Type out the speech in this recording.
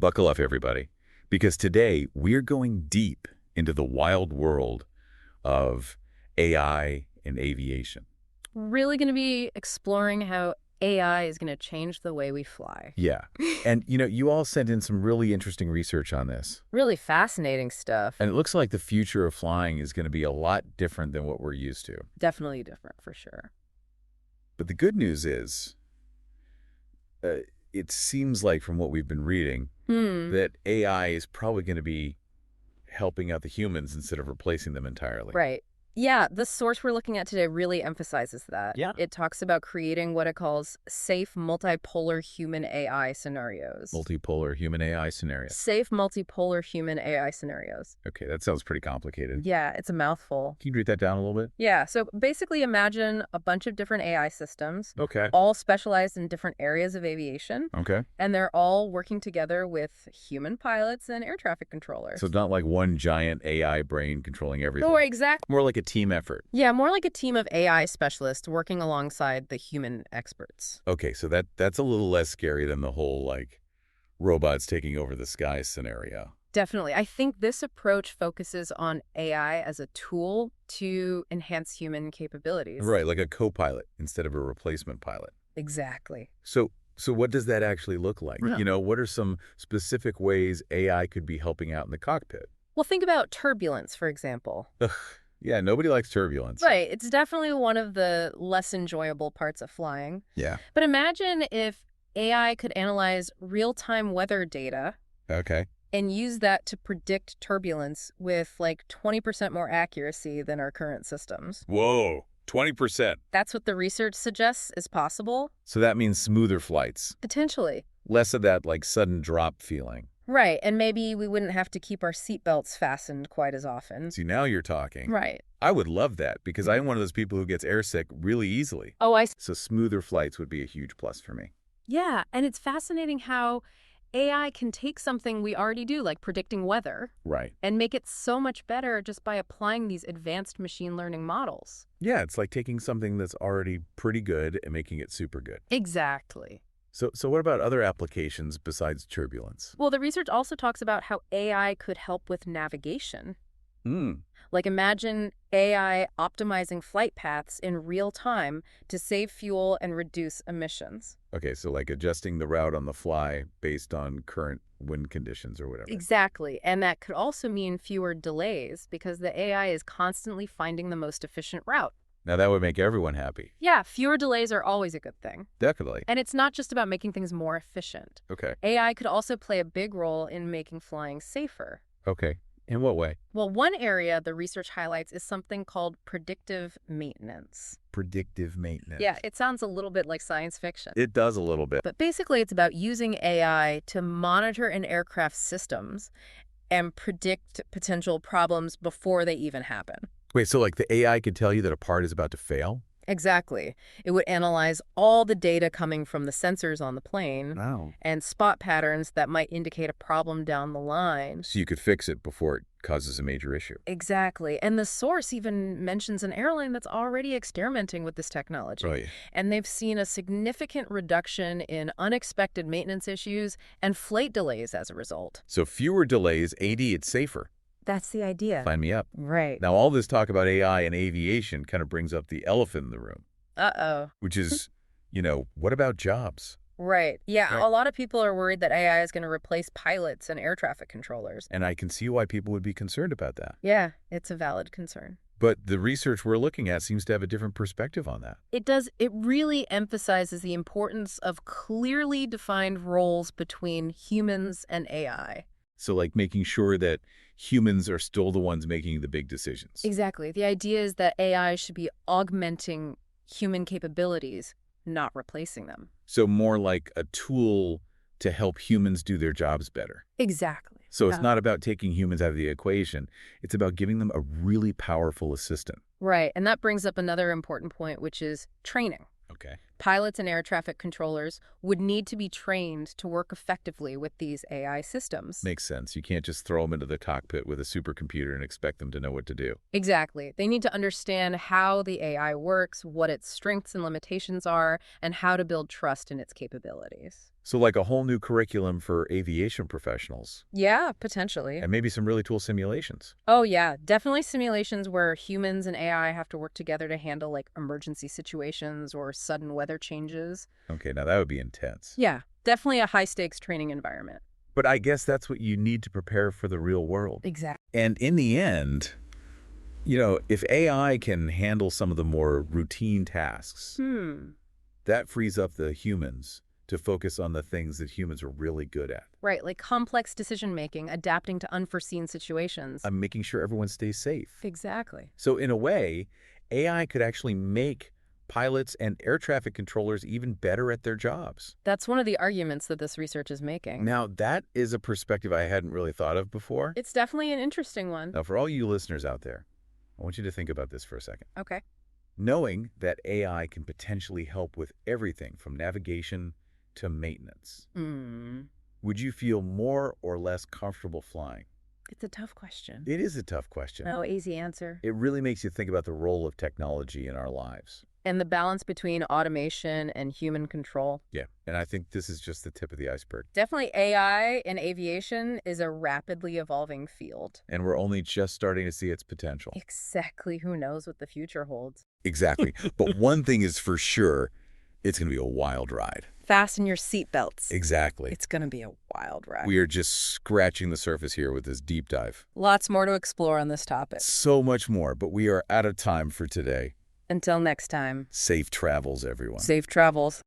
Buckle up, everybody, because today we're going deep into the wild world of AI and aviation. Really going to be exploring how AI is going to change the way we fly. Yeah. And, you all sent in some really interesting research on this. Really fascinating stuff. And it looks like the future of flying is going to be a lot different than what we're used to. Definitely different, for sure. But the good news is, it seems like from what we've been reading, that AI is probably going to be helping out the humans instead of replacing them entirely. Right. Yeah, the source we're looking at today really emphasizes that. Yeah. It talks about creating what it calls safe multipolar human AI scenarios. Multipolar human AI scenario. Safe multipolar human AI scenarios. Okay, that sounds pretty complicated. Yeah, it's a mouthful. Can you read that down a little bit? Yeah, so basically imagine a bunch of different AI systems, Okay. all specialized in different areas of aviation. Okay. And they're all working together with human pilots and air traffic controllers. So not like one giant AI brain controlling everything. No, exactly. More like a team effort. Yeah, more like a team of AI specialists working alongside the human experts. Okay, so that's a little less scary than the whole, robots taking over the sky scenario. Definitely. I think this approach focuses on AI as a tool to enhance human capabilities. Right, like a co-pilot instead of a replacement pilot. Exactly. So what does that actually look like? Yeah. What are some specific ways AI could be helping out in the cockpit? Well, think about turbulence, for example. Ugh, yeah, nobody likes turbulence. Right. It's definitely one of the less enjoyable parts of flying. Yeah. But imagine if AI could analyze real-time weather data Okay. and use that to predict turbulence with 20% more accuracy than our current systems. Whoa, 20%. That's what the research suggests is possible. So that means smoother flights. Potentially. Less of that, sudden drop feeling. Right, and maybe we wouldn't have to keep our seatbelts fastened quite as often. See, now you're talking. Right. I would love that because I'm one of those people who gets airsick really easily. Oh, I see. So smoother flights would be a huge plus for me. Yeah, and it's fascinating how AI can take something we already do, like predicting weather, Right. and make it so much better just by applying these advanced machine learning models. Yeah, it's like taking something that's already pretty good and making it super good. Exactly. So what about other applications besides turbulence? Well, the research also talks about how AI could help with navigation. Hmm. Like imagine AI optimizing flight paths in real time to save fuel and reduce emissions. Okay, so adjusting the route on the fly based on current wind conditions or whatever. Exactly. And that could also mean fewer delays because the AI is constantly finding the most efficient route. Now that would make everyone happy. Yeah, fewer delays are always a good thing. Definitely. And it's not just about making things more efficient. Okay. AI could also play a big role in making flying safer. Okay. In what way? Well, one area the research highlights is something called predictive maintenance. Predictive maintenance. Yeah, it sounds a little bit like science fiction. It does a little bit. But basically, it's about using AI to monitor an aircraft's systems and predict potential problems before they even happen. Wait, so the AI could tell you that a part is about to fail? Exactly. It would analyze all the data coming from the sensors on the plane Wow. and spot patterns that might indicate a problem down the line. So you could fix it before it causes a major issue. Exactly. And the source even mentions an airline that's already experimenting with this technology. Right. And they've seen a significant reduction in unexpected maintenance issues and flight delays as a result. So fewer delays, it's safer. That's the idea. Sign me up. Right. Now, all this talk about AI and aviation kind of brings up the elephant in the room, Uh-oh. which is, what about jobs? Right. Yeah, Right. a lot of people are worried that AI is going to replace pilots and air traffic controllers. And I can see why people would be concerned about that. Yeah, it's a valid concern. But the research we're looking at seems to have a different perspective on that. It does. It really emphasizes the importance of clearly defined roles between humans and AI. So making sure that humans are still the ones making the big decisions. Exactly. The idea is that AI should be augmenting human capabilities, not replacing them. So more like a tool to help humans do their jobs better. Exactly. So it's not about taking humans out of the equation. It's about giving them a really powerful assistant. Right. And that brings up another important point, which is training. Okay. Pilots and air traffic controllers would need to be trained to work effectively with these AI systems. Makes sense. You can't just throw them into the cockpit with a supercomputer and expect them to know what to do. Exactly. They need to understand how the AI works, what its strengths and limitations are, and how to build trust in its capabilities. So like a whole new curriculum for aviation professionals, Yeah, potentially. and maybe some really cool simulations. Oh, yeah. Definitely simulations where humans and AI have to work together to handle like emergency situations or sudden weather changes. Okay, now that would be intense. Yeah, definitely a high stakes training environment. But I guess that's what you need to prepare for the real world. Exactly. And in the end, if AI can handle some of the more routine tasks, that frees up the humans to focus on the things that humans are really good at. Right, like complex decision making, adapting to unforeseen situations. I'm making sure everyone stays safe. Exactly. So in a way, AI could actually make pilots and air traffic controllers even better at their jobs. That's one of the arguments that this research is making. Now, that is a perspective I hadn't really thought of before. It's definitely an interesting one. Now, for all you listeners out there, I want you to think about this for a second. Okay. Knowing that AI can potentially help with everything from navigation to maintenance, would you feel more or less comfortable flying? It's a tough question. It is a tough question. No easy answer. It really makes you think about the role of technology in our lives. And the balance between automation and human control. Yeah, and I think this is just the tip of the iceberg. Definitely AI in aviation is a rapidly evolving field. And we're only just starting to see its potential. Exactly. Who knows what the future holds? Exactly. But one thing is for sure, it's going to be a wild ride. Fasten your seatbelts. Exactly. It's going to be a wild ride. We are just scratching the surface here with this deep dive. Lots more to explore on this topic. So much more, but we are out of time for today. Until next time. Safe travels, everyone. Safe travels.